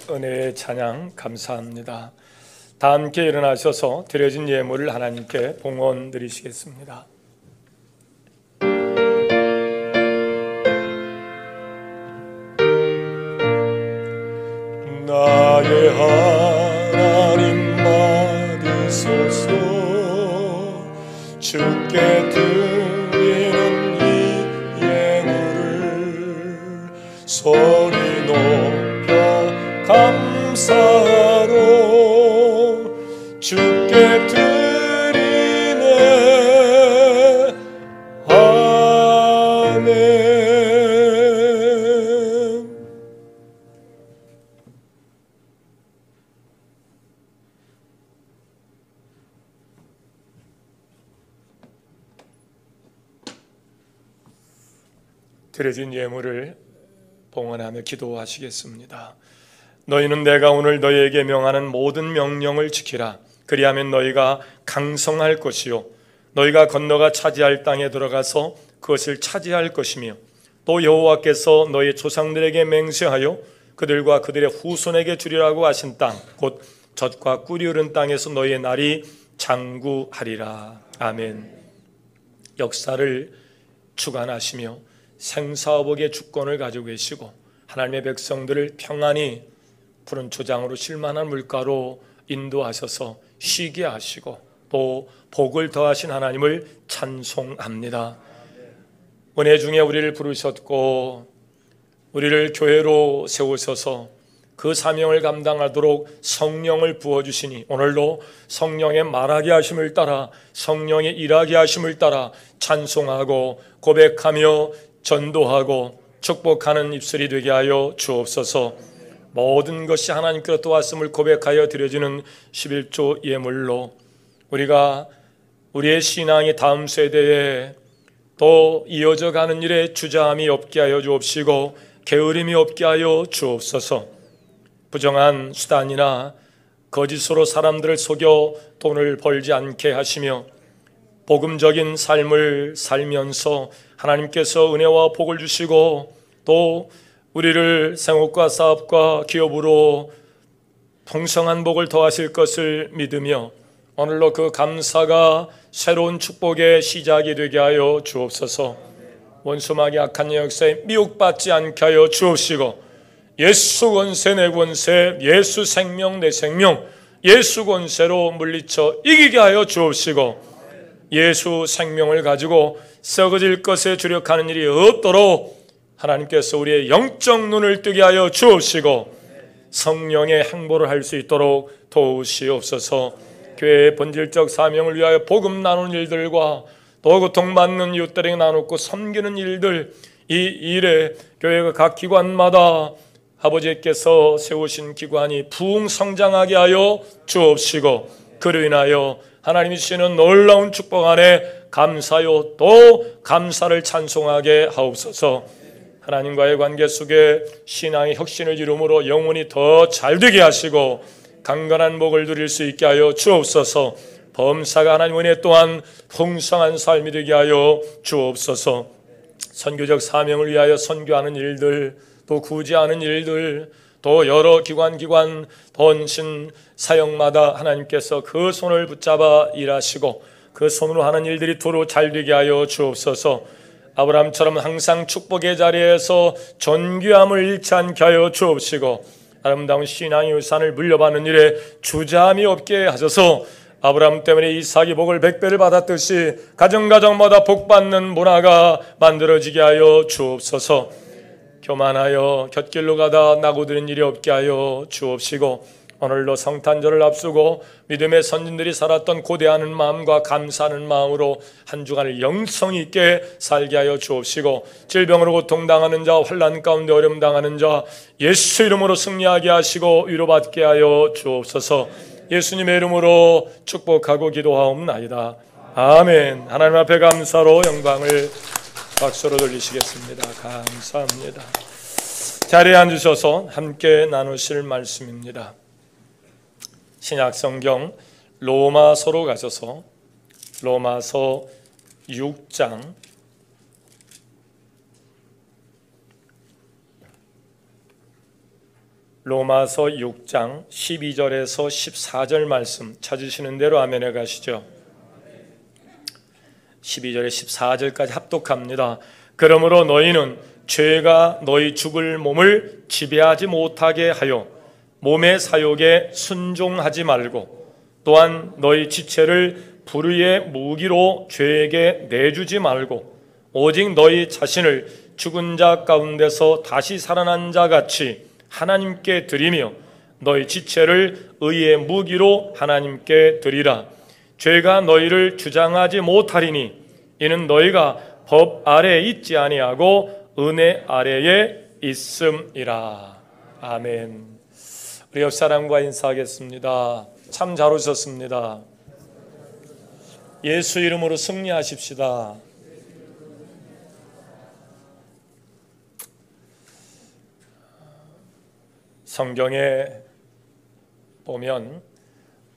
은혜의 찬양 감사합니다. 다 함께 일어나셔서 드려진 예물을 하나님께 봉헌 드리시겠습니다. 나의 하나님 받으소서. 주께 드리는 이 예물을 소리 높여 감사로 주께 드리네. 아멘. 드려진 예물을 봉헌하며 기도하시겠습니다. 너희는 내가 오늘 너희에게 명하는 모든 명령을 지키라. 그리하면 너희가 강성할 것이요 너희가 건너가 차지할 땅에 들어가서 그것을 차지할 것이며 또 여호와께서 너희 조상들에게 맹세하여 그들과 그들의 후손에게 주리라고 하신 땅 곧 젖과 꿀이 흐른 땅에서 너희의 날이 장구하리라. 아멘. 역사를 주관하시며 생사업의 주권을 가지고 계시고 하나님의 백성들을 평안히 푸른 초장으로 쉴만한 물가로 인도하셔서 쉬게 하시고 또 복을 더하신 하나님을 찬송합니다. 은혜 중에 우리를 부르셨고 우리를 교회로 세우셔서 그 사명을 감당하도록 성령을 부어주시니 오늘도 성령의 말하게 하심을 따라 성령의 일하게 하심을 따라 찬송하고 고백하며 전도하고 축복하는 입술이 되게 하여 주옵소서. 모든 것이 하나님께로부터 왔음을 고백하여 드려지는 11조 예물로 우리가 우리의 신앙이 다음 세대에 또 이어져 가는 일에 주저함이 없게 하여 주옵시고 게으름이 없게 하여 주옵소서. 부정한 수단이나 거짓으로 사람들을 속여 돈을 벌지 않게 하시며 복음적인 삶을 살면서 하나님께서 은혜와 복을 주시고 또 우리를 생업과 사업과 기업으로 풍성한 복을 더하실 것을 믿으며 오늘로 그 감사가 새로운 축복의 시작이 되게 하여 주옵소서. 원수마귀 악한 역사에 미혹받지 않게 하여 주옵시고 예수 권세 내 권세, 예수 생명 내 생명, 예수 권세로 물리쳐 이기게 하여 주옵시고 예수 생명을 가지고 썩어질 것에 주력하는 일이 없도록 하나님께서 우리의 영적 눈을 뜨게 하여 주옵시고 성령의 행보를 할 수 있도록 도우시옵소서. 교회의 본질적 사명을 위하여 복음 나누는 일들과 또 고통받는 이웃들에게 나누고 섬기는 일들, 이 일에 교회가 각 기관마다 아버지께서 세우신 기관이 부흥 성장하게 하여 주옵시고 그로 인하여 하나님이 주시는 놀라운 축복 안에 감사요 또 감사를 찬송하게 하옵소서. 하나님과의 관계 속에 신앙의 혁신을 이루므로 영혼이 더 잘되게 하시고 강건한 복을 누릴 수 있게 하여 주옵소서. 범사가 하나님 은혜 또한 풍성한 삶이 되게 하여 주옵소서. 선교적 사명을 위하여 선교하는 일들 또 구제하는 일들 또 여러 기관 헌신 사역마다 하나님께서 그 손을 붙잡아 일하시고 그 손으로 하는 일들이 도로 잘되게 하여 주옵소서. 아브라함처럼 항상 축복의 자리에서 존귀함을 잃지 않게 하여 주옵시고 아름다운 신앙의 유산을 물려받는 일에 주저함이 없게 하셔서 아브라함 때문에 이삭이 복을 100배를 받았듯이 가정마다 복받는 문화가 만들어지게 하여 주옵소서. 교만하여 곁길로 가다 나고드는 일이 없게 하여 주옵시고 오늘로 성탄절을 앞두고 믿음의 선진들이 살았던 고대하는 마음과 감사하는 마음으로 한 주간을 영성 있게 살게 하여 주옵시고 질병으로 고통당하는 자 환난 가운데 어려움 당하는 자 예수 이름으로 승리하게 하시고 위로받게 하여 주옵소서. 예수님의 이름으로 축복하고 기도하옵나이다. 아멘. 하나님 앞에 감사로 영광을 박수로 돌리시겠습니다. 감사합니다. 자리에 앉으셔서 함께 나누실 말씀입니다. 신약성경 로마서로 가셔서 로마서 6장 로마서 6장 12절에서 14절 말씀 찾으시는 대로 아멘해 가시죠. 12절에 14절까지 합독합니다. 그러므로 너희는 죄가 너희 죽을 몸을 지배하지 못하게 하여 몸의 사욕에 순종하지 말고 또한 너희 지체를 불의의 무기로 죄에게 내주지 말고 오직 너희 자신을 죽은 자 가운데서 다시 살아난 자 같이 하나님께 드리며 너희 지체를 의의 무기로 하나님께 드리라. 죄가 너희를 주장하지 못하리니 이는 너희가 법 아래에 있지 아니하고 은혜 아래에 있음이라. 아멘. 우리 옆 사람과 인사하겠습니다. 참 잘 오셨습니다. 예수 이름으로 승리하십시다. 성경에 보면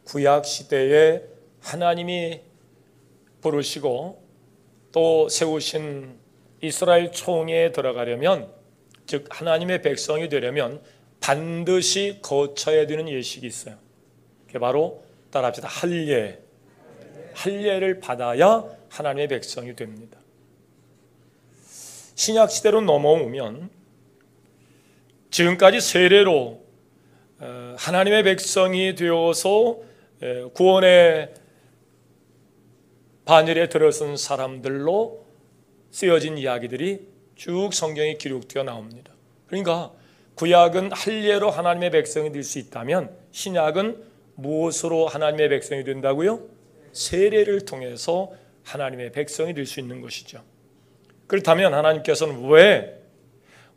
구약 시대에 하나님이 부르시고 또 세우신 이스라엘 총회에 들어가려면, 즉 하나님의 백성이 되려면 반드시 거쳐야 되는 예식이 있어요. 그게 바로 따라합시다. 할례. 할례를 받아야 하나님의 백성이 됩니다. 신약 시대로 넘어오면 지금까지 세례로 하나님의 백성이 되어서 구원의 반열에 들어선 사람들로 쓰여진 이야기들이 쭉 성경에 기록되어 나옵니다. 그러니까 구약은 할례로 하나님의 백성이 될 수 있다면 신약은 무엇으로 하나님의 백성이 된다고요? 세례를 통해서 하나님의 백성이 될 수 있는 것이죠. 그렇다면 하나님께서는 왜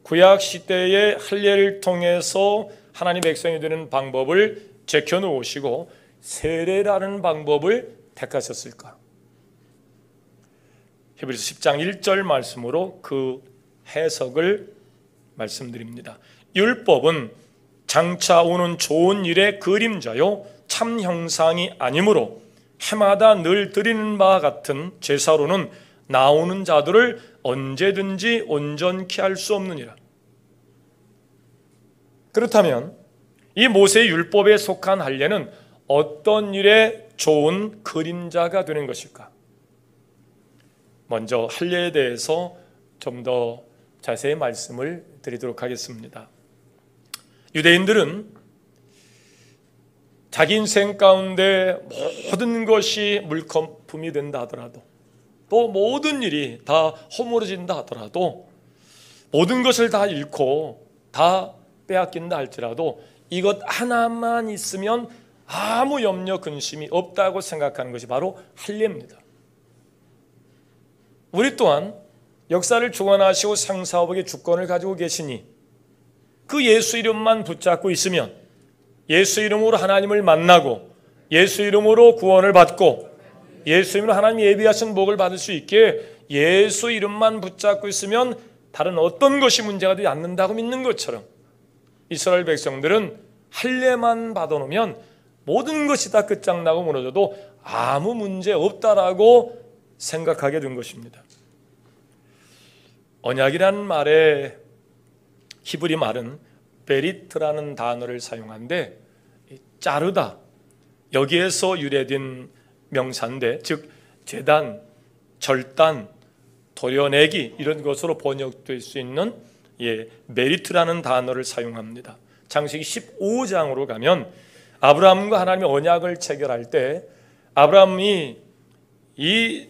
구약 시대의 할례를 통해서 하나님의 백성이 되는 방법을 제껴놓으시고 세례라는 방법을 택하셨을까? 히브리서 10장 1절 말씀으로 그 해석을 말씀드립니다. 율법은 장차 오는 좋은 일의 그림자요 참 형상이 아니므로 해마다 늘 드리는 바와 같은 제사로는 나오는 자들을 언제든지 온전케 할 수 없느니라. 그렇다면 이 모세의 율법에 속한 할례는 어떤 일에 좋은 그림자가 되는 것일까? 먼저 할례에 대해서 좀 더 자세히 말씀을 드리도록 하겠습니다. 유대인들은 자기 인생 가운데 모든 것이 물거품이 된다 하더라도 또 모든 일이 다 허물어진다 하더라도 모든 것을 다 잃고 다 빼앗긴다 할지라도 이것 하나만 있으면 아무 염려 근심이 없다고 생각하는 것이 바로 할례입니다. 우리 또한 역사를 주관하시고 생사업의 주권을 가지고 계시니 그 예수 이름만 붙잡고 있으면 예수 이름으로 하나님을 만나고 예수 이름으로 구원을 받고 예수 이름으로 하나님이 예비하신 복을 받을 수 있게 예수 이름만 붙잡고 있으면 다른 어떤 것이 문제가 되지 않는다고 믿는 것처럼 이스라엘 백성들은 할례만 받아놓으면 모든 것이 다 끝장나고 무너져도 아무 문제 없다라고 생각하게 된 것입니다. 언약이라는 말에 히브리 말은 베리트라는 단어를 사용하는데 자르다 여기에서 유래된 명사인데 즉 제단, 절단, 도려내기 이런 것으로 번역될 수 있는 메리트라는 단어를 사용합니다. 창세기 15장으로 가면 아브라함과 하나님의 언약을 체결할 때 아브라함이 이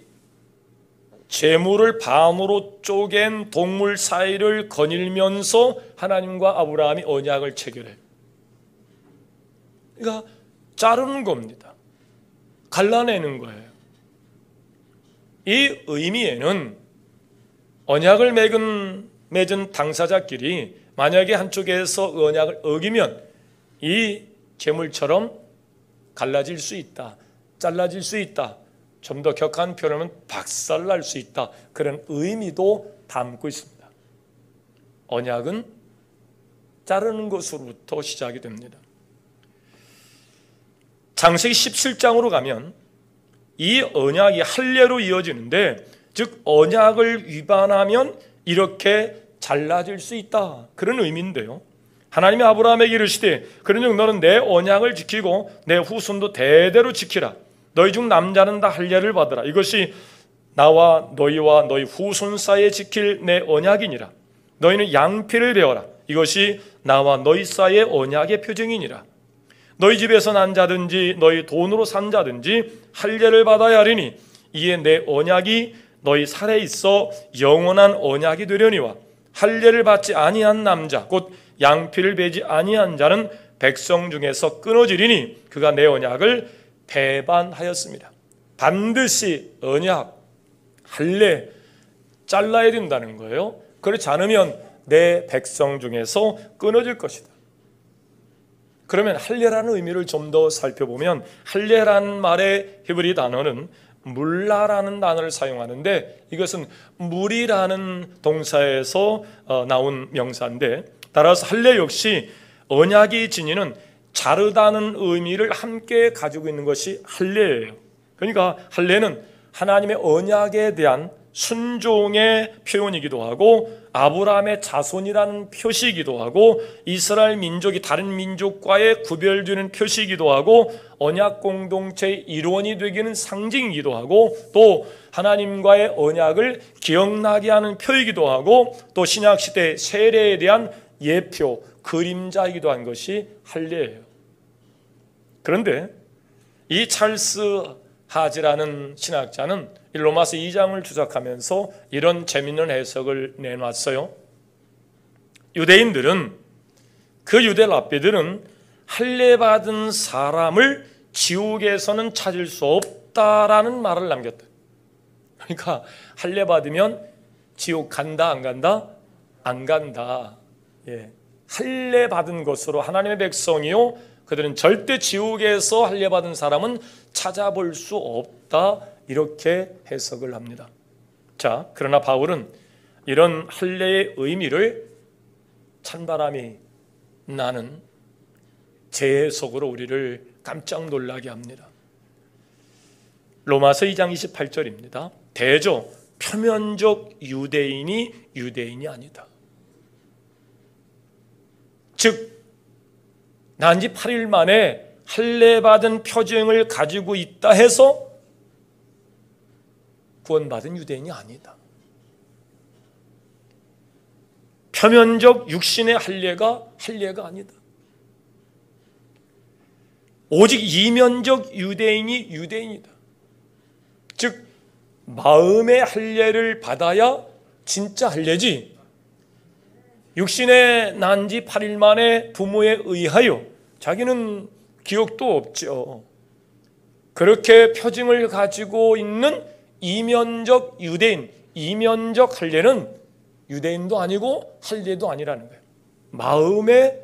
재물을 반으로 쪼갠 동물 사이를 거닐면서 하나님과 아브라함이 언약을 체결해요. 그러니까 자르는 겁니다. 갈라내는 거예요. 이 의미에는 언약을 맺은 당사자끼리 만약에 한쪽에서 언약을 어기면 이 재물처럼 갈라질 수 있다, 잘라질 수 있다, 좀 더 격한 표현은 박살날 수 있다, 그런 의미도 담고 있습니다. 언약은 자르는 것으로부터 시작이 됩니다. 창세기 17장으로 가면 이 언약이 할례로 이어지는데 즉 언약을 위반하면 이렇게 잘라질 수 있다, 그런 의미인데요. 하나님이 아브라함에게 이르시되 그런즉 너는 내 언약을 지키고 내 후손도 대대로 지키라. 너희 중 남자는 다 할례를 받으라. 이것이 나와 너희와 너희 후손 사이에 지킬 내 언약이니라. 너희는 양피를 베어라. 이것이 나와 너희 사이의 언약의 표징이니라. 너희 집에서 난 자든지 너희 돈으로 산 자든지 할례를 받아야 하리니 이에 내 언약이 너희 살에 있어 영원한 언약이 되려니와 할례를 받지 아니한 남자 곧 양피를 베지 아니한 자는 백성 중에서 끊어지리니 그가 내 언약을 배반하였습니다. 반드시 언약, 할례 잘라야 된다는 거예요. 그렇지 않으면 내 백성 중에서 끊어질 것이다. 그러면 할례라는 의미를 좀 더 살펴보면 할례라는 말의 히브리 단어는 물라라는 단어를 사용하는데 이것은 물이라는 동사에서 나온 명사인데 따라서 할례 역시 언약이 지니는 자르다는 의미를 함께 가지고 있는 것이 할례예요. 그러니까 할례는 하나님의 언약에 대한 순종의 표현이기도 하고 아브라함의 자손이라는 표시이기도 하고 이스라엘 민족이 다른 민족과의 구별되는 표시이기도 하고 언약 공동체의 일원이 되기는 상징이기도 하고 또 하나님과의 언약을 기억나게 하는 표이기도 하고 또 신약시대 세례에 대한 예표, 그림자이기도 한 것이 할례예요. 그런데 이 찰스 하지라는 신학자는 로마서 2장을 주석하면서 이런 재미있는 해석을 내놨어요. 유대인들은, 그 유대 랍비들은 할례 받은 사람을 지옥에서는 찾을 수 없다라는 말을 남겼다. 그러니까 할례 받으면 지옥 간다 안 간다? 안 간다. 예. 할례 받은 것으로 하나님의 백성이요, 그들은 절대 지옥에서 할례 받은 사람은 찾아볼 수 없다, 이렇게 해석을 합니다. 자, 그러나 바울은 이런 할례의 의미를 찬바람이 나는 재해석으로 우리를 깜짝 놀라게 합니다. 로마서 2장 28절입니다. 대저 표면적 유대인이 유대인이 아니다. 즉 난지 8일 만에 할례 받은 표징을 가지고 있다 해서 구원받은 유대인이 아니다. 표면적 육신의 할례가 아니다. 오직 이면적 유대인이 유대인이다. 즉 마음의 할례를 받아야 진짜 할례지, 육신에 난 지 8일 만에 부모에 의하여 자기는 기억도 없죠. 그렇게 표징을 가지고 있는 이면적 유대인, 이면적 할례는 유대인도 아니고 할례도 아니라는 거예요. 마음의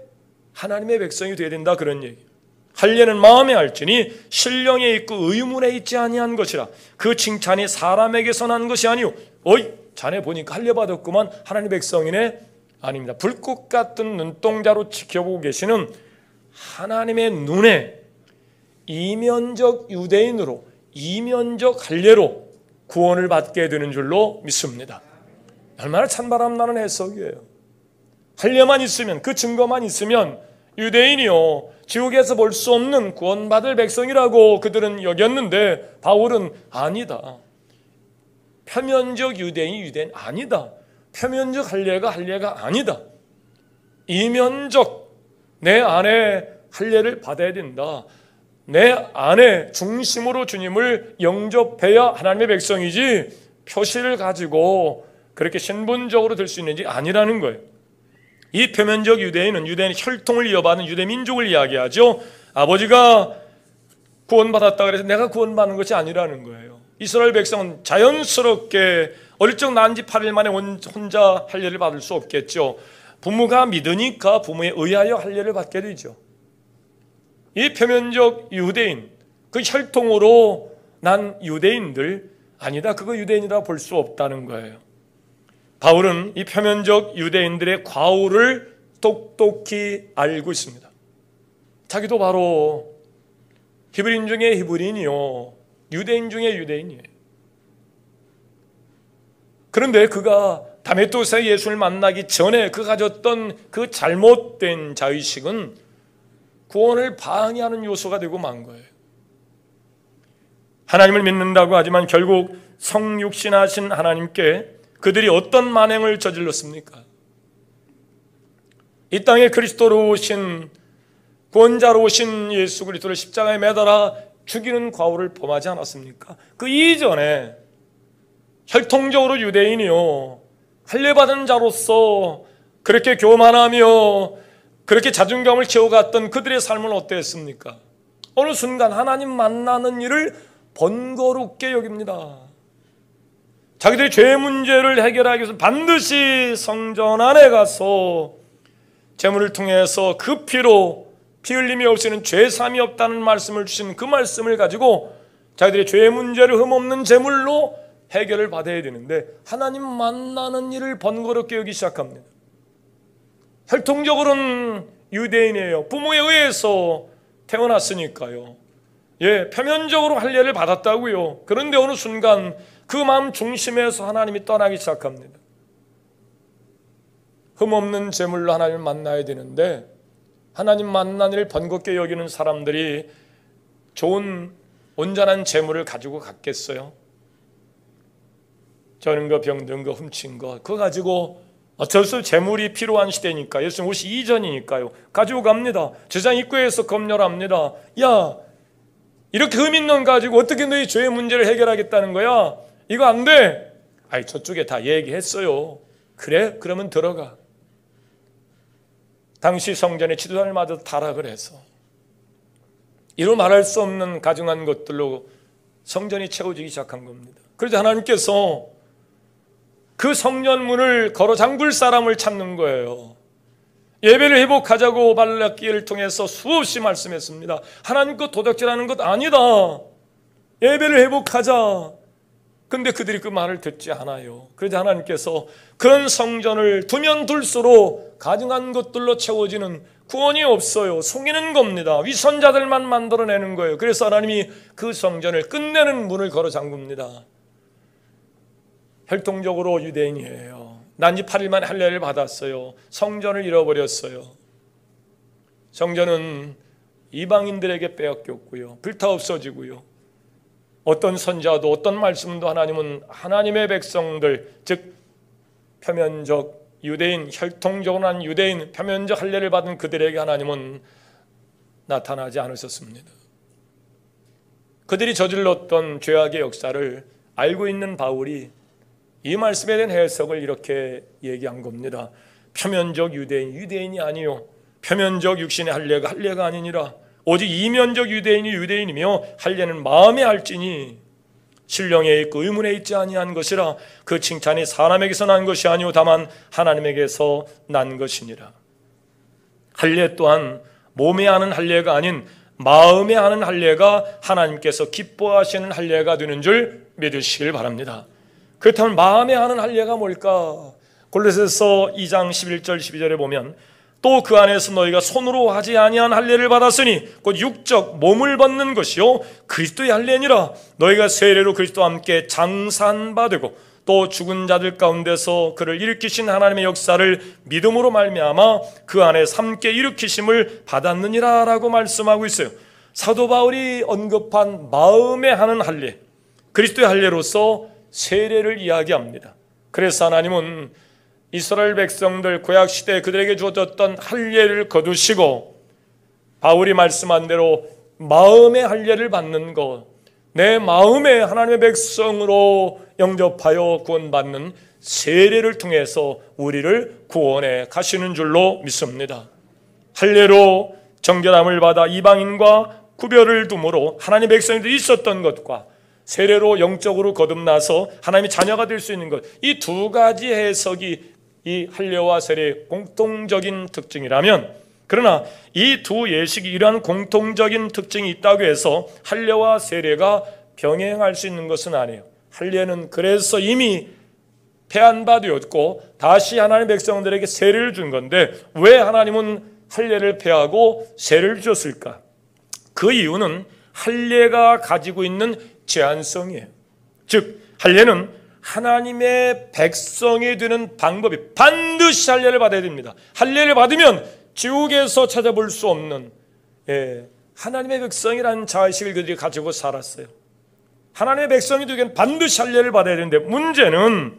하나님의 백성이 되어야 된다, 그런 얘기예요. 할례는 마음에 할지니 신령에 있고 의문에 있지 아니한 것이라. 그 칭찬이 사람에게서 난 것이 아니요, 어이 자네 보니까 할례 받았구만, 하나님의 백성이네. 아닙니다. 불꽃 같은 눈동자로 지켜보고 계시는 하나님의 눈에 이면적 유대인으로, 이면적 할례로 구원을 받게 되는 줄로 믿습니다. 얼마나 찬바람 나는 해석이에요. 할례만 있으면, 그 증거만 있으면 유대인이요, 지옥에서 볼 수 없는 구원받을 백성이라고 그들은 여겼는데 바울은 아니다. 표면적 유대인이 유대인 아니다. 표면적 할례가 아니다. 이면적 내 안에 할례를 받아야 된다. 내 안에 중심으로 주님을 영접해야 하나님의 백성이지 표시를 가지고 그렇게 신분적으로 될 수 있는지 아니라는 거예요. 이 표면적 유대인은 유대인 혈통을 이어받는 유대 민족을 이야기하죠. 아버지가 구원받았다 그래서 내가 구원받는 것이 아니라는 거예요. 이스라엘 백성은 자연스럽게 어릴 적 난 지 8일 만에 혼자 할례를 받을 수 없겠죠. 부모가 믿으니까 부모에 의하여 할례를 받게 되죠. 이 표면적 유대인, 그 혈통으로 난 유대인들 아니다, 그거 유대인이라 볼 수 없다는 거예요. 바울은 이 표면적 유대인들의 과오를 똑똑히 알고 있습니다. 자기도 바로 히브리인 중에 히브리인이요, 유대인 중에 유대인이에요. 그런데 그가 다메섹에서 예수를 만나기 전에 그 가졌던 그 잘못된 자의식은 구원을 방해하는 요소가 되고 만 거예요. 하나님을 믿는다고 하지만 결국 성육신하신 하나님께 그들이 어떤 만행을 저질렀습니까? 이 땅에 그리스도로 오신, 구원자로 오신 예수 그리스도를 십자가에 매달아 죽이는 과오를 범하지 않았습니까? 그 이전에 혈통적으로 유대인이요, 할례받은 자로서 그렇게 교만하며 그렇게 자존감을 채워갔던 그들의 삶은 어땠습니까? 어느 순간 하나님 만나는 일을 번거롭게 여깁니다. 자기들의 죄 문제를 해결하기 위해서 반드시 성전 안에 가서 제물을 통해서 그 피로 피 흘림이 없이는 죄삼이 없다는 말씀을 주신 그 말씀을 가지고 자기들의 죄 문제를 흠없는 제물로 해결을 받아야 되는데 하나님 만나는 일을 번거롭게 여기기 시작합니다. 혈통적으로는 유대인이에요. 부모에 의해서 태어났으니까요. 예, 표면적으로 할례를 받았다고요. 그런데 어느 순간 그 마음 중심에서 하나님이 떠나기 시작합니다. 흠없는 제물로 하나님을 만나야 되는데 하나님 만난 일을 번겁게 여기는 사람들이 좋은 온전한 제물을 가지고 갔겠어요? 저는 거 병든 거 훔친 거 그거 가지고 어쩔 수 없이 제물이 필요한 시대니까 예수님 오시기 이전이니까요. 가지고 갑니다. 제장 입구에서 검열합니다. 야, 이렇게 흠 있는 놈 가지고 어떻게 너희 죄의 문제를 해결하겠다는 거야? 이거 안 돼. 아이, 저쪽에 다 얘기했어요. 그래? 그러면 들어가. 당시 성전에 지도자들마다 타락을 해서 이루 말할 수 없는 가증한 것들로 성전이 채워지기 시작한 겁니다. 그래서 하나님께서 그 성전문을 걸어 잠글 사람을 찾는 거예요. 예배를 회복하자고 말라기를 통해서 수없이 말씀했습니다. 하나님 것 도적질하는 것 아니다. 예배를 회복하자. 근데 그들이 그 말을 듣지 않아요. 그래서 하나님께서 그런 성전을 두면 둘수록 가증한 것들로 채워지는 구원이 없어요. 속이는 겁니다. 위선자들만 만들어내는 거예요. 그래서 하나님이 그 성전을 끝내는 문을 걸어 잠굽니다. 혈통적으로 유대인이에요. 난지 8일 만에 할례를 받았어요. 성전을 잃어버렸어요. 성전은 이방인들에게 빼앗겼고요. 불타 없어지고요. 어떤 선자도 어떤 말씀도 하나님은 하나님의 백성들, 즉 표면적 유대인, 혈통적으로 한 유대인, 표면적 할례를 받은 그들에게 하나님은 나타나지 않으셨습니다. 그들이 저질렀던 죄악의 역사를 알고 있는 바울이 이 말씀에 대한 해석을 이렇게 얘기한 겁니다. 표면적 유대인, 유대인이 아니요 표면적 육신의 할례가 할례가 아니니라. 오직 이면적 유대인이 유대인이며 할례는 마음에 할지니 신령에 있고 의문에 있지 아니한 것이라. 그 칭찬이 사람에게서 난 것이 아니오 다만 하나님에게서 난 것이니라. 할례 또한 몸에 하는 할례가 아닌 마음에 하는 할례가 하나님께서 기뻐하시는 할례가 되는 줄 믿으시길 바랍니다. 그렇다면 마음에 하는 할례가 뭘까? 골로새서 2장 11절 12절에 보면 또 그 안에서 너희가 손으로 하지 아니한 할례를 받았으니 곧 육적 몸을 받는 것이요 그리스도의 할례니라. 너희가 세례로 그리스도와 함께 장산받고 또 죽은 자들 가운데서 그를 일으키신 하나님의 역사를 믿음으로 말미암아 그 안에서 함께 일으키심을 받았느니라 라고 말씀하고 있어요. 사도 바울이 언급한 마음에 하는 할례, 그리스도의 할례로서 세례를 이야기합니다. 그래서 하나님은 이스라엘 백성들 구약시대에 그들에게 주어졌던 할례를 거두시고 바울이 말씀한 대로 마음의 할례를 받는 것, 내 마음에 하나님의 백성으로 영접하여 구원받는 세례를 통해서 우리를 구원해 가시는 줄로 믿습니다. 할례로 정결함을 받아 이방인과 구별을 둠으로 하나님의 백성들이 있었던 것과 세례로 영적으로 거듭나서 하나님의 자녀가 될 수 있는 것, 이 두 가지 해석이 이 할례와 세례의 공통적인 특징이라면, 그러나 이 두 예식이 이러한 공통적인 특징이 있다고 해서 할례와 세례가 병행할 수 있는 것은 아니에요. 할례는 그래서 이미 폐한 바 되었고 다시 하나님의 백성들에게 세례를 준 건데 왜 하나님은 할례를 폐하고 세례를 주셨을까? 그 이유는 할례가 가지고 있는 제한성이에요. 즉 할례는 하나님의 백성이 되는 방법이 반드시 할례를 받아야 됩니다. 할례를 받으면 지옥에서 찾아볼 수 없는 하나님의 백성이라는 자의식을 그들이 가지고 살았어요. 하나님의 백성이 되기엔 반드시 할례를 받아야 되는데 문제는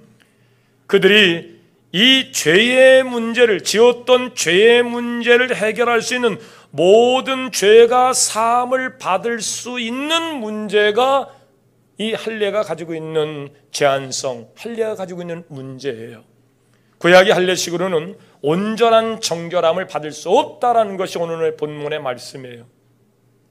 그들이 이 죄의 문제를, 지었던 죄의 문제를 해결할 수 있는, 모든 죄가 사함을 받을 수 있는 문제가 이 할례가 가지고 있는 제한성, 할례가 가지고 있는 문제예요. 구약의 할례식으로는 온전한 정결함을 받을 수 없다라는 것이 오늘의 본문의 말씀이에요.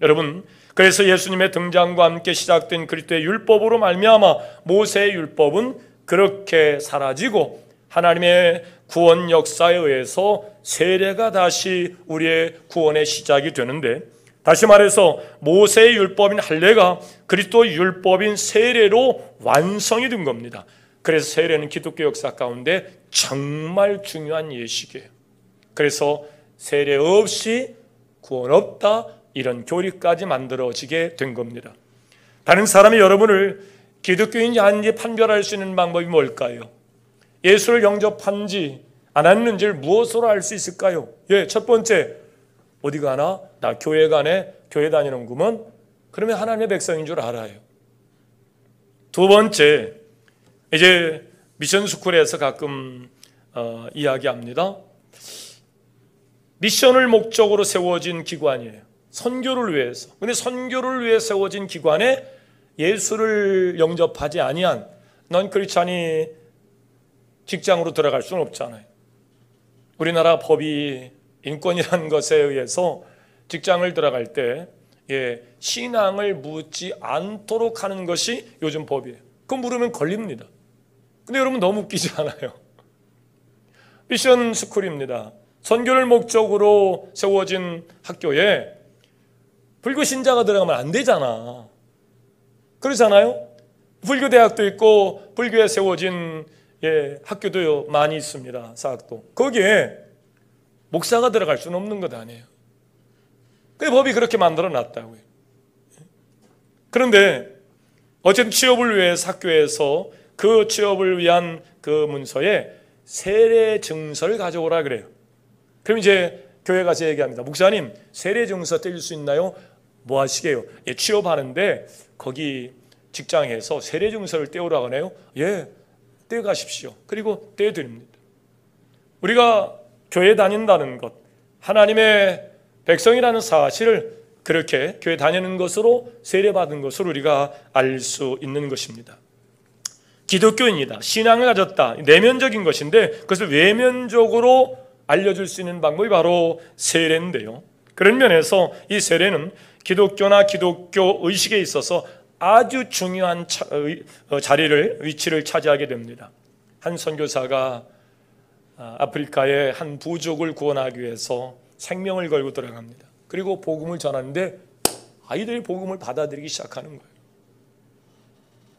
여러분, 그래서 예수님의 등장과 함께 시작된 그리스도의 율법으로 말미암아 모세의 율법은 그렇게 사라지고 하나님의 구원 역사에 의해서 세례가 다시 우리의 구원의 시작이 되는데, 다시 말해서 모세의 율법인 할례가 그리스도의 율법인 세례로 완성이 된 겁니다. 그래서 세례는 기독교 역사 가운데 정말 중요한 예식이에요. 그래서 세례 없이 구원 없다, 이런 교리까지 만들어지게 된 겁니다. 다른 사람이 여러분을 기독교인지 아닌지 판별할 수 있는 방법이 뭘까요? 예수를 영접한지 안 했는지를 무엇으로 알 수 있을까요? 첫 번째, 어디 가나? 나 교회 가네? 교회 다니는구먼? 그러면 하나님의 백성인 줄 알아요. 두 번째, 이제 미션 스쿨에서 가끔 이야기합니다. 미션을 목적으로 세워진 기관이에요. 선교를 위해서. 근데 선교를 위해 세워진 기관에 예수를 영접하지 아니한 넌 크리스찬이 직장으로 들어갈 수는 없잖아요. 우리나라 법이 인권이라는 것에 의해서 직장을 들어갈 때 신앙을 묻지 않도록 하는 것이 요즘 법이에요. 그거 물으면 걸립니다. 근데 여러분 너무 웃기지 않아요? 미션 스쿨입니다. 선교를 목적으로 세워진 학교에 불교 신자가 들어가면 안 되잖아. 그러잖아요? 불교 대학도 있고 불교에 세워진 학교도 많이 있습니다. 사학도. 거기에 목사가 들어갈 수는 없는 것 아니에요. 그 법이 그렇게 만들어 놨다고요. 그런데 어쨌든 취업을 위해서 학교에서 그 취업을 위한 그 문서에 세례 증서를 가져오라 그래요. 그럼 이제 교회 가서 얘기합니다. 목사님, 세례 증서 떼줄 수 있나요? 뭐 하시게요? 취업하는데 거기 직장에서 세례 증서를 떼오라고 하네요. 떼가십시오. 그리고 떼드립니다. 우리가 교회 다닌다는 것, 하나님의 백성이라는 사실을 그렇게 교회 다니는 것으로 세례받은 것으로 우리가 알 수 있는 것입니다. 기독교인이다, 신앙을 가졌다, 내면적인 것인데 그것을 외면적으로 알려줄 수 있는 방법이 바로 세례인데요. 그런 면에서 이 세례는 기독교나 기독교 의식에 있어서 아주 중요한 위치를 차지하게 됩니다. 한 선교사가 아프리카의 한 부족을 구원하기 위해서 생명을 걸고 들어갑니다. 그리고 복음을 전하는데 아이들이 복음을 받아들이기 시작하는 거예요.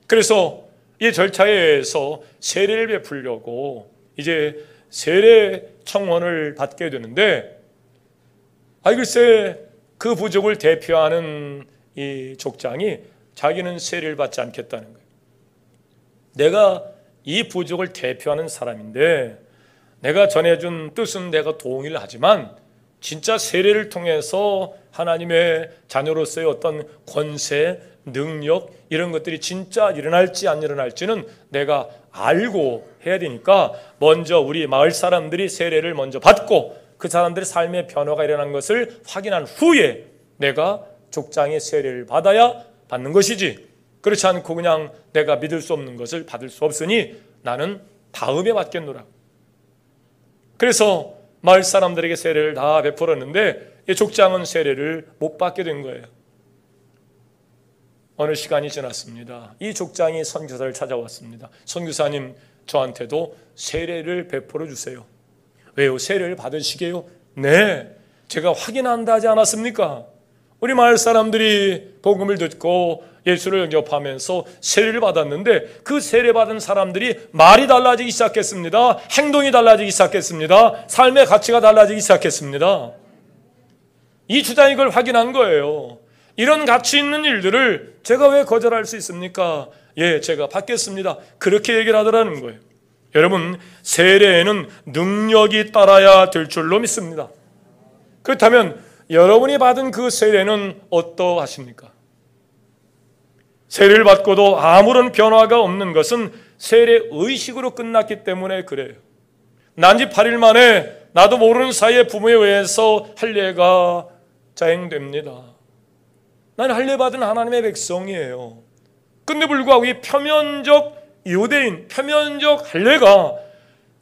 그래서 이 절차에 의해서 세례를 베풀려고 이제 세례 청원을 받게 되는데 글쎄 그 부족을 대표하는 이 족장이 자기는 세례를 받지 않겠다는 거예요. 내가 이 부족을 대표하는 사람인데 내가 전해준 뜻은 내가 동의를 하지만 진짜 세례를 통해서 하나님의 자녀로서의 어떤 권세, 능력 이런 것들이 진짜 일어날지 안 일어날지는 내가 알고 해야 되니까 먼저 우리 마을 사람들이 세례를 먼저 받고 그 사람들의 삶의 변화가 일어난 것을 확인한 후에 내가 족장의 세례를 받아야 받는 것이지, 그렇지 않고 그냥 내가 믿을 수 없는 것을 받을 수 없으니 나는 다음에 받겠노라. 그래서 마을 사람들에게 세례를 다 베풀었는데 이 족장은 세례를 못 받게 된 거예요. 어느 시간이 지났습니다. 이 족장이 선교사를 찾아왔습니다. 선교사님, 저한테도 세례를 베풀어 주세요. 왜요? 세례를 받으시게요? 네, 제가 확인한다 하지 않았습니까? 우리 마을 사람들이 복음을 듣고 예수를 영접하면서 세례를 받았는데 그 세례받은 사람들이 말이 달라지기 시작했습니다. 행동이 달라지기 시작했습니다. 삶의 가치가 달라지기 시작했습니다. 이 주장이 그걸 확인한 거예요. 이런 가치 있는 일들을 제가 왜 거절할 수 있습니까? 제가 받겠습니다. 그렇게 얘기를 하더라는 거예요. 여러분, 세례에는 능력이 따라야 될 줄로 믿습니다. 그렇다면 여러분이 받은 그 세례는 어떠하십니까? 세례를 받고도 아무런 변화가 없는 것은 세례 의식으로 끝났기 때문에 그래요. 난지 8일 만에 나도 모르는 사이에 부모에 의해서 할례가 자행됩니다. 나는 할례받은 하나님의 백성이에요. 근데 불구하고 이 표면적 유대인, 표면적 할례가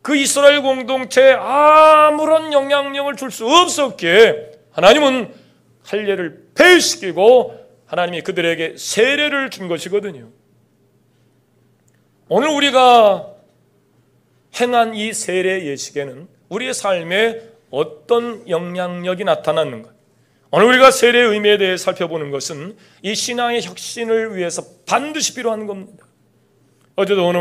그 이스라엘 공동체에 아무런 영향력을 줄 수 없었기에 하나님은 할례를 폐시키고 하나님이 그들에게 세례를 준 것이거든요. 오늘 우리가 행한 이 세례 예식에는 우리의 삶에 어떤 영향력이 나타났는가? 오늘 우리가 세례의 의미에 대해 살펴보는 것은 이 신앙의 혁신을 위해서 반드시 필요한 겁니다. 어제도 어느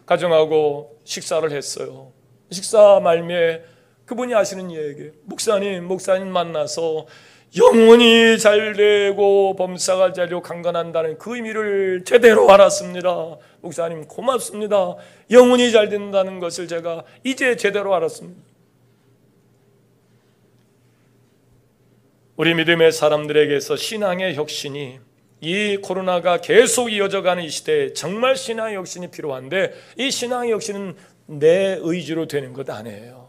가정하고 식사를 했어요. 식사 말미에 그분이 하시는 얘기, 목사님 만나서 영혼이 잘되고 범사가 잘되고 강건한다는 그 의미를 제대로 알았습니다. 목사님 고맙습니다. 영혼이 잘 된다는 것을 제가 이제 제대로 알았습니다. 우리 믿음의 사람들에게서 신앙의 혁신이 이 코로나가 계속 이어져가는 이 시대에 정말 신앙의 혁신이 필요한데, 이 신앙의 혁신은 내 의지로 되는 것 아니에요.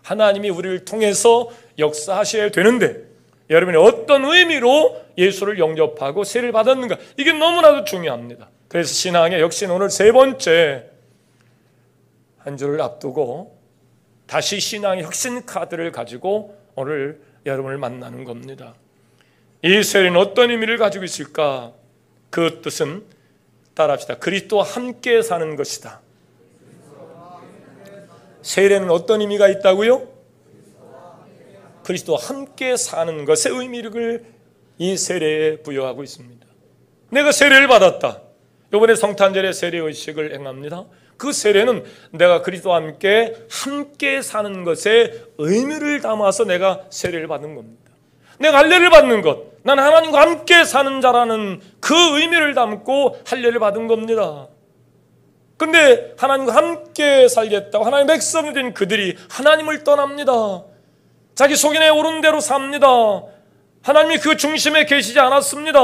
하나님이 우리를 통해서 역사하셔야 되는데, 여러분이 어떤 의미로 예수를 영접하고 세례를 받았는가, 이게 너무나도 중요합니다. 그래서 신앙의 혁신, 오늘 세 번째 한 주를 앞두고 다시 신앙의 혁신 카드를 가지고 오늘 여러분을 만나는 겁니다. 이 세례는 어떤 의미를 가지고 있을까? 그 뜻은 따라합시다. 그리스도와 함께 사는 것이다. 세례는 어떤 의미가 있다고요? 그리스도와 함께 사는 것의 의미를 이 세례에 부여하고 있습니다. 내가 세례를 받았다. 이번에 성탄절에 세례의식을 행합니다. 그 세례는 내가 그리스도와 함께 사는 것의 의미를 담아서 내가 세례를 받는 겁니다. 내가 할례를 받는 것, 난 하나님과 함께 사는 자라는 그 의미를 담고 할례를 받은 겁니다. 근데 하나님과 함께 살겠다고 하나님의 백성이 된 그들이 하나님을 떠납니다. 자기 속인에 오른 대로 삽니다. 하나님이 그 중심에 계시지 않았습니다.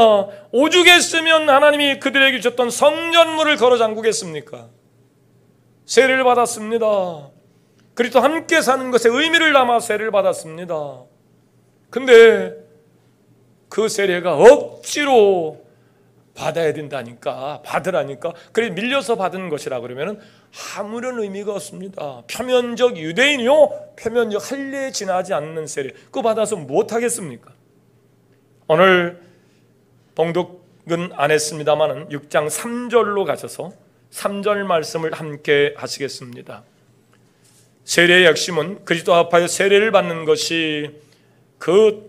오죽했으면 하나님이 그들에게 주셨던 성전문을 걸어 잠그겠습니까? 세례를 받았습니다. 그리스도 함께 사는 것에 의미를 담아 세례를 받았습니다. 근데 그 세례가 억지로 받아야 된다니까, 받으라니까, 그래 밀려서 받은 것이라 그러면 아무런 의미가 없습니다. 표면적 유대인이요, 표면적 할례에 지나지 않는 세례, 그거 받아서 못하겠습니까? 오늘 봉독은 안 했습니다마는 6장 3절로 가셔서 3절 말씀을 함께 하시겠습니다. 세례의 핵심은 그리스도 합하여 세례를 받는 것이 그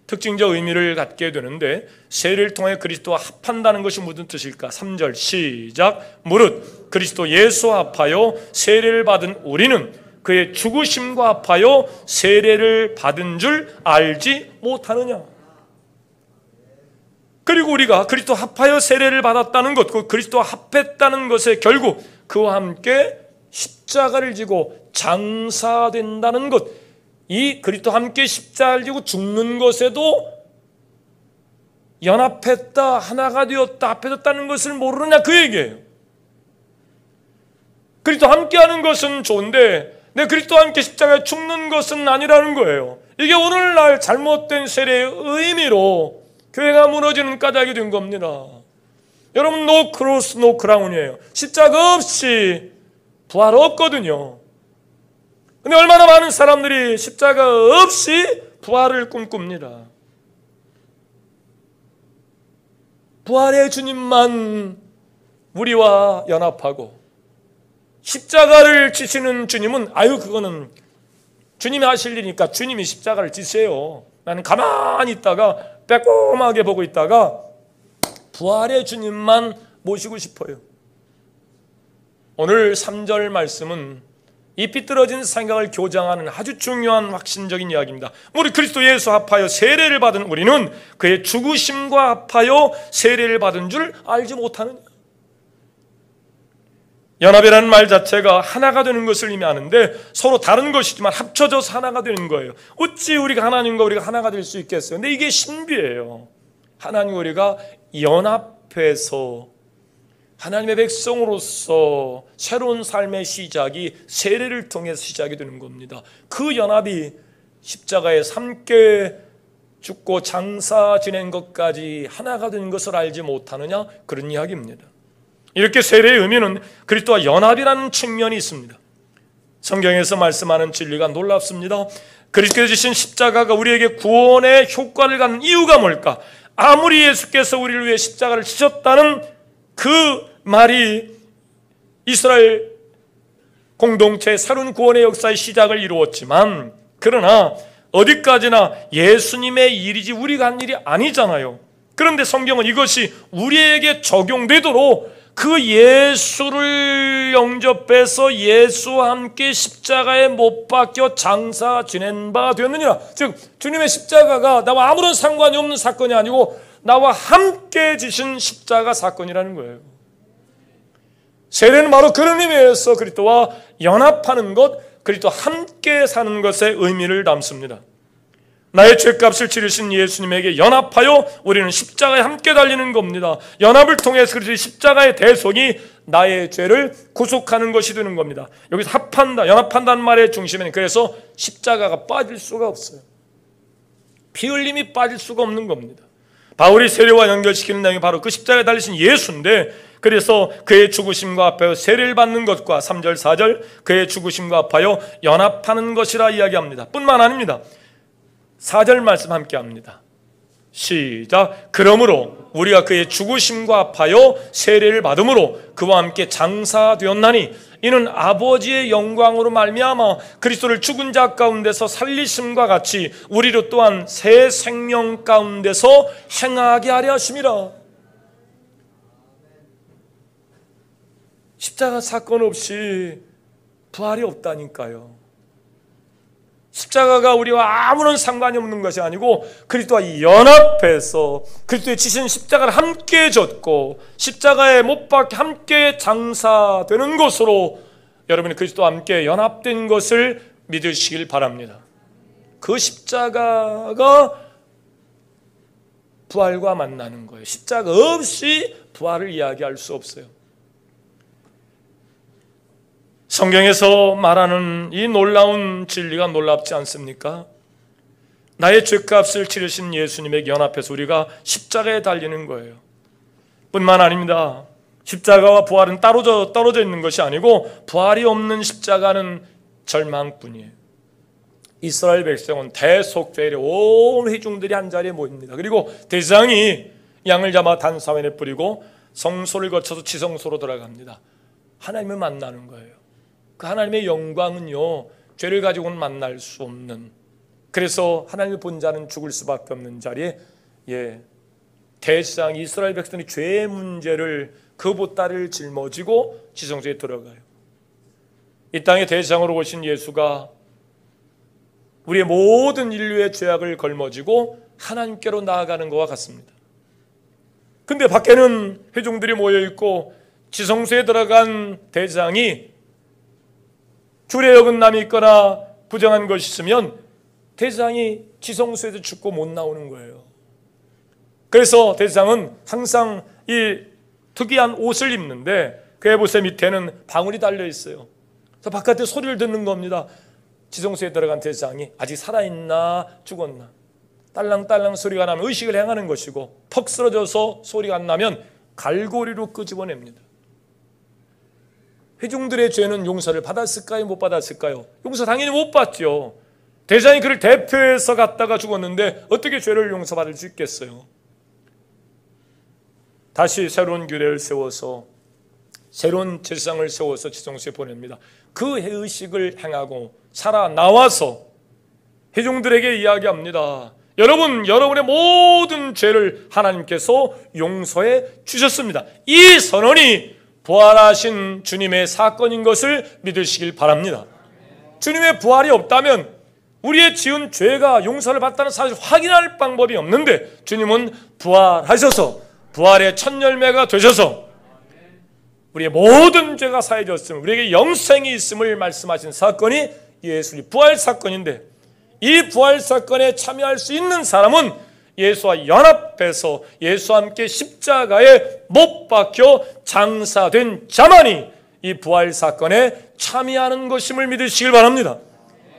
특징적 의미를 갖게 되는데, 세례를 통해 그리스도와 합한다는 것이 무슨 뜻일까? 3절 시작. 무릇 그리스도 예수와 합하여 세례를 받은 우리는 그의 죽으심과 합하여 세례를 받은 줄 알지 못하느냐. 그리고 우리가 그리스도 합하여 세례를 받았다는 것, 그 그리스도와 합했다는 것에 결국 그와 함께 십자가를 지고 장사된다는 것, 이 그리스도와 함께 십자가를 지고 죽는 것에도 연합했다, 하나가 되었다, 합해졌다는 것을 모르느냐, 그 얘기예요. 그리스도와 함께하는 것은 좋은데 내 그리스도와 함께 십자가에 죽는 것은 아니라는 거예요. 이게 오늘날 잘못된 세례의 의미로 교회가 무너지는 까닭이 된 겁니다. 여러분, 노 크로스 노 크라운이에요. 십자가 없이 부활 없거든요. 근데 얼마나 많은 사람들이 십자가 없이 부활을 꿈꿉니다. 부활의 주님만 우리와 연합하고, 십자가를 지시는 주님은 그거는 주님이 하실 일이니까 주님이 십자가를 지세요. 나는 가만히 있다가 빼꼼하게 보고 있다가 부활의 주님만 모시고 싶어요. 오늘 3절 말씀은 이 삐뚤어진 생각을 교정하는 아주 중요한 확신적인 이야기입니다. 우리 그리스도 예수 합하여 세례를 받은 우리는 그의 죽으심과 합하여 세례를 받은 줄 알지 못하느냐. 연합이라는 말 자체가 하나가 되는 것을 의미하는데, 서로 다른 것이지만 합쳐져서 하나가 되는 거예요. 어찌 우리가 하나님과 우리가 하나가 될 수 있겠어요? 근데 이게 신비예요. 하나님과 우리가 연합해서 하나님의 백성으로서 새로운 삶의 시작이 세례를 통해서 시작이 되는 겁니다. 그 연합이 십자가에 함께 죽고 장사 지낸 것까지 하나가 되는 것을 알지 못하느냐, 그런 이야기입니다. 이렇게 세례의 의미는 그리스도와 연합이라는 측면이 있습니다. 성경에서 말씀하는 진리가 놀랍습니다. 그리스도께서 지신 십자가가 우리에게 구원의 효과를 갖는 이유가 뭘까? 아무리 예수께서 우리를 위해 십자가를 지셨다는 그 말이 이스라엘 공동체의 새로운 구원의 역사의 시작을 이루었지만, 그러나 어디까지나 예수님의 일이지 우리가 한 일이 아니잖아요. 그런데 성경은 이것이 우리에게 적용되도록 그 예수를 영접해서 예수와 함께 십자가에 못 박혀 장사 지낸 바 되었느니라. 즉 주님의 십자가가 나와 아무런 상관이 없는 사건이 아니고 나와 함께 지신 십자가 사건이라는 거예요. 세례는 바로 그런 의미에서 그리스도와 연합하는 것, 그리스도와 함께 사는 것의 의미를 담습니다. 나의 죄값을 치르신 예수님에게 연합하여 우리는 십자가에 함께 달리는 겁니다. 연합을 통해서 그리스도의 십자가의 대속이 나의 죄를 구속하는 것이 되는 겁니다. 여기서 합한다, 연합한다는 말의 중심에는 그래서 십자가가 빠질 수가 없어요. 피 흘림이 빠질 수가 없는 겁니다. 바울이 세례와 연결시키는 내용이 바로 그 십자가에 달리신 예수인데, 그래서 그의 죽으심과 합하여 세례를 받는 것과 3절 4절 그의 죽으심과 합하여 연합하는 것이라 이야기합니다. 뿐만 아닙니다. 4절 말씀 함께 합니다. 시작. 그러므로 우리가 그의 죽으심과 합하여 세례를 받음으로 그와 함께 장사되었나니 이는 아버지의 영광으로 말미암아 그리스도를 죽은 자 가운데서 살리심과 같이 우리로 또한 새 생명 가운데서 행하게 하려 하심이라. 십자가 사건 없이 부활이 없다니까요. 십자가가 우리와 아무런 상관이 없는 것이 아니고 그리스도와 연합해서 그리스도의 지신 십자가를 함께 졌고 십자가에 못 박혀 함께 장사되는 것으로 여러분이 그리스도와 함께 연합된 것을 믿으시길 바랍니다. 그 십자가가 부활과 만나는 거예요. 십자가 없이 부활을 이야기할 수 없어요. 성경에서 말하는 이 놀라운 진리가 놀랍지 않습니까? 나의 죄값을 치르신 예수님에게 연합해서 우리가 십자가에 달리는 거예요. 뿐만 아닙니다. 십자가와 부활은 떨어져 있는 것이 아니고 부활이 없는 십자가는 절망뿐이에요. 이스라엘 백성은 대속죄일에 온 회중들이 한자리에 모입니다. 그리고 대장이 양을 잡아 단사면에 뿌리고 성소를 거쳐서 지성소로 들어갑니다. 하나님을 만나는 거예요. 그 하나님의 영광은요, 죄를 가지고는 만날 수 없는, 그래서 하나님을 본 자는 죽을 수밖에 없는 자리에 대상 이스라엘 백성이 죄의 문제를 그 보따리를 짊어지고 지성소에 들어가요. 이 땅에 대상으로 오신 예수가 우리의 모든 인류의 죄악을 걸머지고 하나님께로 나아가는 것과 같습니다. 근데 밖에는 회중들이 모여있고 지성소에 들어간 대장이 줄에 어긋남이 있거나 부정한 것이 있으면 대장이 지성소에서 죽고 못 나오는 거예요. 그래서 대장은 항상 이 특이한 옷을 입는데 그 에봇의 밑에는 방울이 달려 있어요. 그래서 바깥에 소리를 듣는 겁니다. 지성소에 들어간 대장이 아직 살아있나 죽었나 딸랑딸랑 소리가 나면 의식을 행하는 것이고 턱 쓰러져서 소리가 안 나면 갈고리로 끄집어냅니다. 회중들의 죄는 용서를 받았을까요? 못 받았을까요? 용서 당연히 못 받죠. 대장이 그를 대표해서 갔다가 죽었는데 어떻게 죄를 용서받을 수 있겠어요? 다시 새로운 규례를 세워서 새로운 제사장을 세워서 지성소에 보냅니다. 그 의식을 행하고 살아나와서 회중들에게 이야기합니다. 여러분, 여러분의 모든 죄를 하나님께서 용서해 주셨습니다. 이 선언이 부활하신 주님의 사건인 것을 믿으시길 바랍니다. 주님의 부활이 없다면 우리의 지은 죄가 용서를 받다는 사실을 확인할 방법이 없는데 주님은 부활하셔서 부활의 첫 열매가 되셔서 우리의 모든 죄가 사해졌음을, 우리에게 영생이 있음을 말씀하신 사건이 예수의 부활 사건인데, 이 부활 사건에 참여할 수 있는 사람은 예수와 연합해서 예수와 함께 십자가에 못 박혀 장사된 자만이 이 부활 사건에 참여하는 것임을 믿으시길 바랍니다.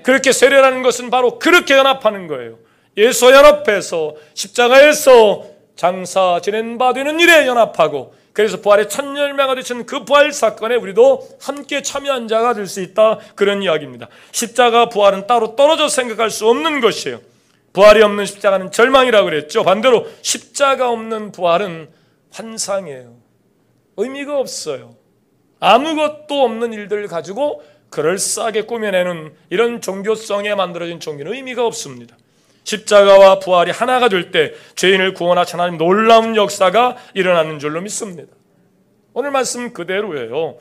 그렇게 세례라는 것은 바로 그렇게 연합하는 거예요. 예수와 연합해서 십자가에서 장사 지낸 바 되는 일에 연합하고, 그래서 부활의 첫 열매가 되신 그 부활 사건에 우리도 함께 참여한 자가 될 수 있다, 그런 이야기입니다. 십자가 부활은 따로 떨어져 생각할 수 없는 것이에요. 부활이 없는 십자가는 절망이라고 그랬죠. 반대로 십자가 없는 부활은 환상이에요. 의미가 없어요. 아무것도 없는 일들을 가지고 그럴싸하게 꾸며내는 이런 종교성에 만들어진 종교는 의미가 없습니다. 십자가와 부활이 하나가 될 때 죄인을 구원하신 하나님 놀라운 역사가 일어나는 줄로 믿습니다. 오늘 말씀 그대로예요.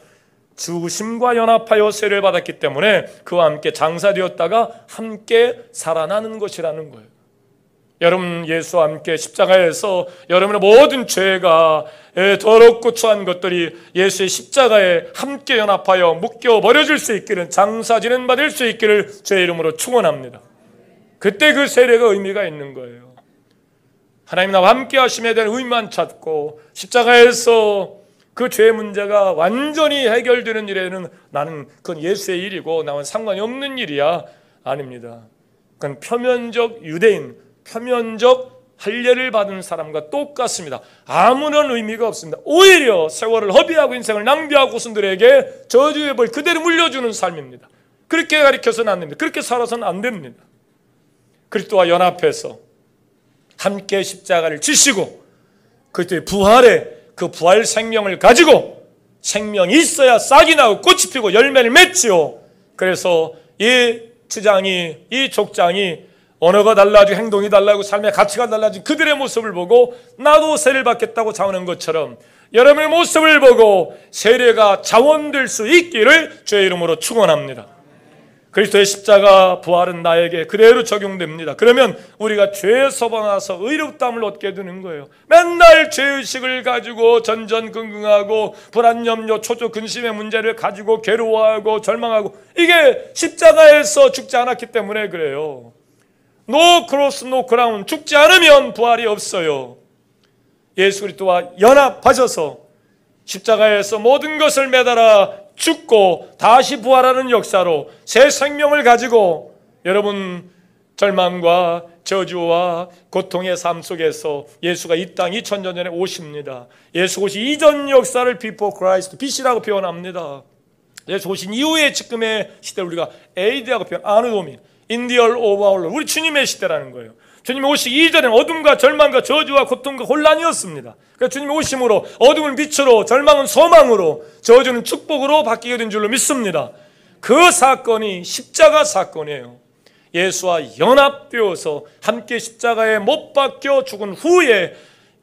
죽으심과 연합하여 세례를 받았기 때문에 그와 함께 장사되었다가 함께 살아나는 것이라는 거예요. 여러분, 예수와 함께 십자가에서 여러분의 모든 죄가 더럽고 추한 것들이 예수의 십자가에 함께 연합하여 묶여 버려질 수 있기를, 장사 지낸 받을 수 있기를 주의 이름으로 축원합니다. 그때 그 세례가 의미가 있는 거예요. 하나님 나와 함께 하심에 대한 의미만 찾고 십자가에서 그 죄의 문제가 완전히 해결되는 일에는 나는 그건 예수의 일이고 나와는 상관이 없는 일이야. 아닙니다. 그건 표면적 유대인, 표면적 할례를 받은 사람과 똑같습니다. 아무런 의미가 없습니다. 오히려 세월을 허비하고 인생을 낭비하고 고순들에게 저주의 벌 그대로 물려주는 삶입니다. 그렇게 가르쳐서는 안 됩니다. 그렇게 살아서는 안 됩니다. 그리스도와 연합해서 함께 십자가를 지시고 그리스도의 부활에 그 부활 생명을 가지고 생명이 있어야 싹이 나고 꽃이 피고 열매를 맺지요. 그래서 이 주장이, 이 족장이 언어가 달라지고 행동이 달라지고 삶의 가치가 달라진 그들의 모습을 보고 나도 세례를 받겠다고 자원한 것처럼 여러분의 모습을 보고 세례가 자원될 수 있기를 주의 이름으로 축원합니다. 그리스도의 십자가 부활은 나에게 그대로 적용됩니다. 그러면 우리가 죄에서 벗어나서 의롭다함을 얻게 되는 거예요. 맨날 죄의식을 가지고 전전긍긍하고 불안, 염려, 초조, 근심의 문제를 가지고 괴로워하고 절망하고, 이게 십자가에서 죽지 않았기 때문에 그래요. No cross, no crown. 죽지 않으면 부활이 없어요. 예수 그리스도와 연합하셔서 십자가에서 모든 것을 매달아 죽고 다시 부활하는 역사로 새 생명을 가지고 여러분 절망과 저주와 고통의 삶 속에서 예수가 이 땅 2000년 전에 오십니다. 예수 오신 이전 역사를 before Christ, BC라고 표현합니다. 예수 오신 이후의 지금의 시대를 우리가 AD라고 표현, 아누도미, In the year of our Lord. 우리 주님의 시대라는 거예요. 주님이 오시기 이전에는 어둠과 절망과 저주와 고통과 혼란이었습니다. 그러니까 주님이 오심으로 어둠은 빛으로, 절망은 소망으로, 저주는 축복으로 바뀌게 된 줄로 믿습니다. 그 사건이 십자가 사건이에요. 예수와 연합되어서 함께 십자가에 못 박혀 죽은 후에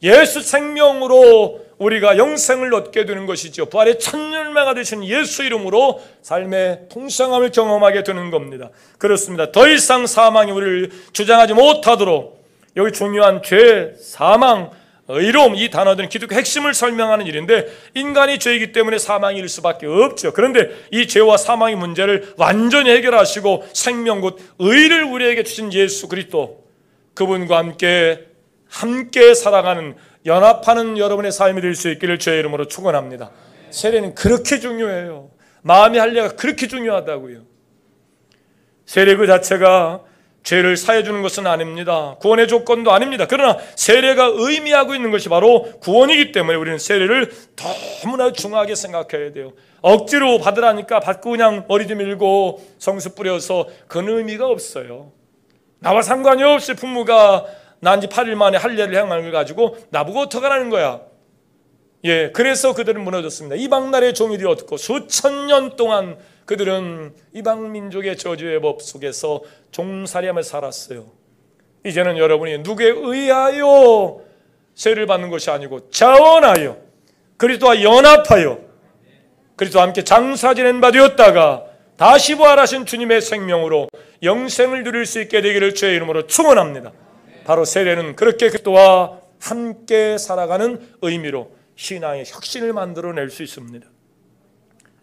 예수 생명으로 우리가 영생을 얻게 되는 것이죠. 부활의 첫 열매가 되신 예수 이름으로 삶의 통성함을 경험하게 되는 겁니다. 그렇습니다. 더 이상 사망이 우리를 주장하지 못하도록, 여기 중요한 죄, 사망, 의로움, 이 단어들은 기독교 핵심을 설명하는 일인데 인간이 죄이기 때문에 사망이 일 수밖에 없죠. 그런데 이 죄와 사망의 문제를 완전히 해결하시고 생명 곧 의를 우리에게 주신 예수 그리스도, 그분과 함께 살아가는, 연합하는 여러분의 삶이 될 수 있기를 주의 이름으로 축원합니다. 세례는 그렇게 중요해요. 마음의 할례가 그렇게 중요하다고요. 세례 그 자체가 죄를 사해 주는 것은 아닙니다. 구원의 조건도 아닙니다. 그러나 세례가 의미하고 있는 것이 바로 구원이기 때문에 우리는 세례를 너무나 중요하게 생각해야 돼요. 억지로 받으라니까 받고 그냥 머리 좀 밀고 성수 뿌려서 그런 의미가 없어요. 나와 상관이 없이 부모가 난 지 8일 만에 할례를 행한 걸 가지고 나보고 어떡하라는 거야. 예, 그래서 그들은 무너졌습니다. 이방 나라의 종이 되었고 수천 년 동안 그들은 이방 민족의 저주의 법 속에서 종살이하며 살았어요. 이제는 여러분이 누구에 의하여 세례를 받는 것이 아니고 자원하여 그리스도와 연합하여 그리스도와 함께 장사 지낸 바 되었다가 다시 부활하신 주님의 생명으로 영생을 누릴 수 있게 되기를 주의 이름으로 축원합니다. 바로 세례는 그렇게 그리스도와 함께 살아가는 의미로 신앙의 혁신을 만들어낼 수 있습니다.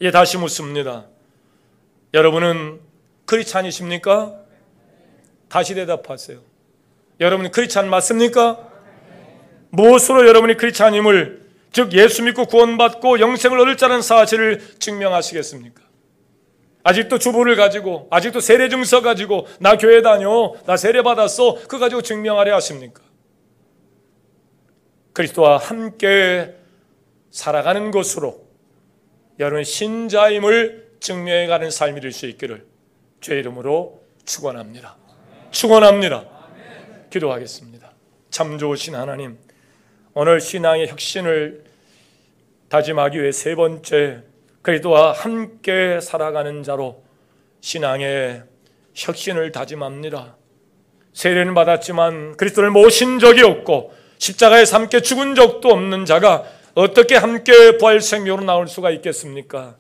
예, 다시 묻습니다. 여러분은 크리스찬이십니까? 다시 대답하세요. 여러분은 크리스찬 맞습니까? 무엇으로 여러분이 크리스찬임을, 즉 예수 믿고 구원받고 영생을 얻을 자라는 사실을 증명하시겠습니까? 아직도 주보를 가지고, 아직도 세례 증서 가지고 나 교회 다녀, 나 세례 받았어, 그거 가지고 증명하려 하십니까? 그리스도와 함께 살아가는 것으로 여러분 신자임을 증명해가는 삶이 될 수 있기를 주의 이름으로 축원합니다. 축원합니다. 기도하겠습니다. 참 좋으신 하나님, 오늘 신앙의 혁신을 다짐하기 위해 세 번째, 그리스도와 함께 살아가는 자로 신앙의 혁신을 다짐합니다. 세례는 받았지만 그리스도를 모신 적이 없고 십자가에서 함께 죽은 적도 없는 자가 어떻게 함께 부활 생명으로 나올 수가 있겠습니까?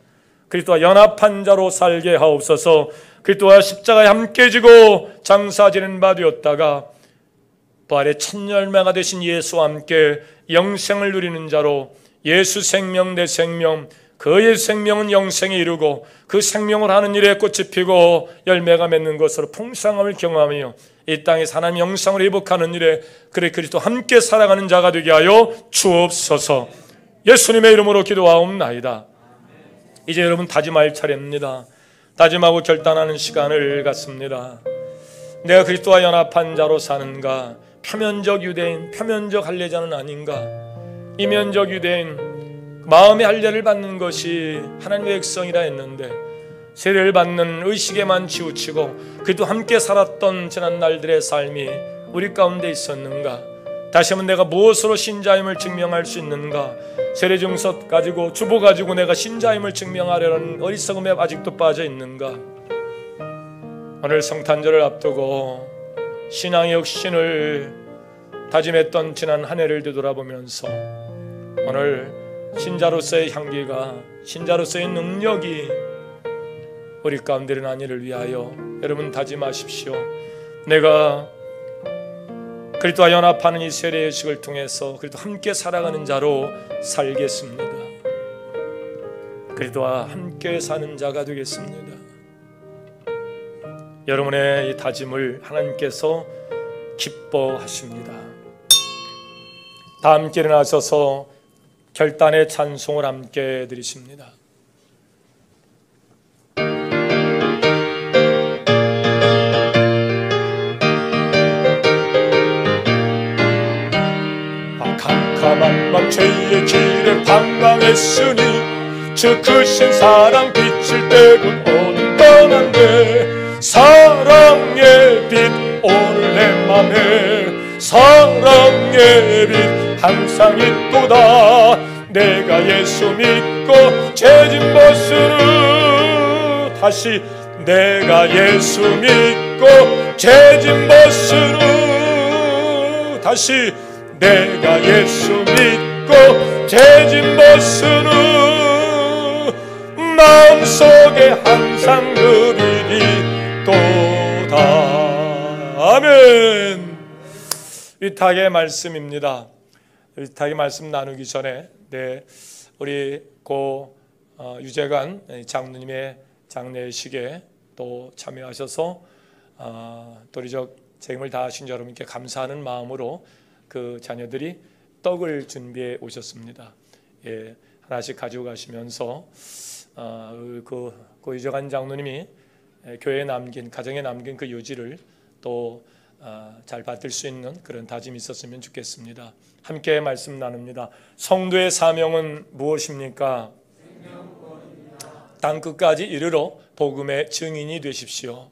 그리스도와 연합한 자로 살게 하옵소서. 그리스도와 십자가에 함께 지고 장사 지는 바 되었다가 부활의 첫 열매가 되신 예수와 함께 영생을 누리는 자로 예수 생명 내 생명, 그 예수 생명은 영생에 이르고 그 생명을 하는 일에 꽃이 피고 열매가 맺는 것으로 풍성함을 경험하며 이 땅에서 하나님 영상을 회복하는 일에 그래 그리스도 함께 살아가는 자가 되게 하여 주옵소서. 예수님의 이름으로 기도하옵나이다. 이제 여러분 다짐할 차례입니다. 다짐하고 결단하는 시간을 갖습니다. 내가 그리스도와 연합한 자로 사는가? 표면적 유대인, 표면적 할례자는 아닌가? 이면적 유대인, 마음의 할례를 받는 것이 하나님의 백성이라 했는데 세례를 받는 의식에만 치우치고 그래도 함께 살았던 지난 날들의 삶이 우리 가운데 있었는가? 다시 한번 내가 무엇으로 신자임을 증명할 수 있는가? 세례 증서 가지고 주보 가지고 내가 신자임을 증명하려는 어리석음에 아직도 빠져 있는가? 오늘 성탄절을 앞두고 신앙의 혁신을 다짐했던 지난 한 해를 되돌아보면서 오늘 신자로서의 향기가, 신자로서의 능력이 우리 가운데 일어난 일을 위하여 여러분 다짐하십시오. 내가 그리스도와 연합하는 이 세례의 의식을 통해서 그리스도 함께 살아가는 자로 살겠습니다. 그리스도와 함께 사는 자가 되겠습니다. 여러분의 이 다짐을 하나님께서 기뻐하십니다. 다 함께 일어나셔서 결단의 찬송을 함께 드리십니다. 캄캄한 밤 죄의 길에 방황했으니 주 크신 사랑 빛을 떼고 어둠 떠난데 사랑의 빛 오늘 내 맘에 사랑의 빛 항상 있도다. 내가 예수 믿고 죄진 벗으루 다시 내가 예수 믿고 죄진 벗으루 다시 내가 예수 믿고 죄진 벗으루 마음속에 항상 그 빛이 또다. 아멘. 위탁의 말씀입니다. 위탁의 말씀 나누기 전에 우리 고 유재관 장로님의 장례식에 또 참여하셔서 도리적 책임을 다하신 여러분께 감사하는 마음으로 그 자녀들이 떡을 준비해 오셨습니다. 예, 하나씩 가지고 가시면서 그 유재관 장로님이 교회에 남긴, 가정에 남긴 그 유지를 또 잘 받을 수 있는 그런 다짐이 있었으면 좋겠습니다. 함께 말씀 나눕니다. 성도의 사명은 무엇입니까? 땅 끝까지 이르러 복음의 증인이 되십시오.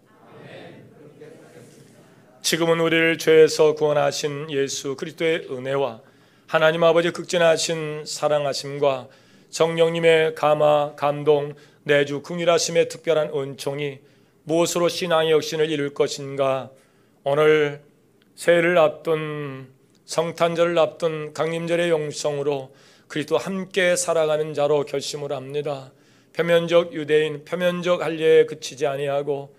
지금은 우리를 죄에서 구원하신 예수 그리스도의 은혜와 하나님 아버지 극진하신 사랑하심과 성령님의 감화, 감동, 내주 긍휼하심의 특별한 은총이 무엇으로 신앙의 혁신을 이룰 것인가? 오늘 새해를 앞둔 성탄절을 앞둔 강림절의 영성으로 그리스도 함께 살아가는 자로 결심을 합니다. 표면적 유대인, 표면적 할례에 그치지 아니하고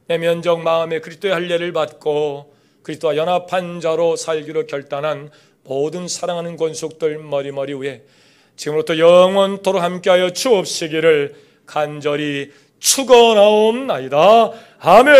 내면적 마음에 그리스도의 할례를 받고 그리스도와 연합한 자로 살기로 결단한 모든 사랑하는 권속들 머리 위에 지금부터 영원토록 함께하여 주옵시기를 간절히 축원하옵나이다. 아멘.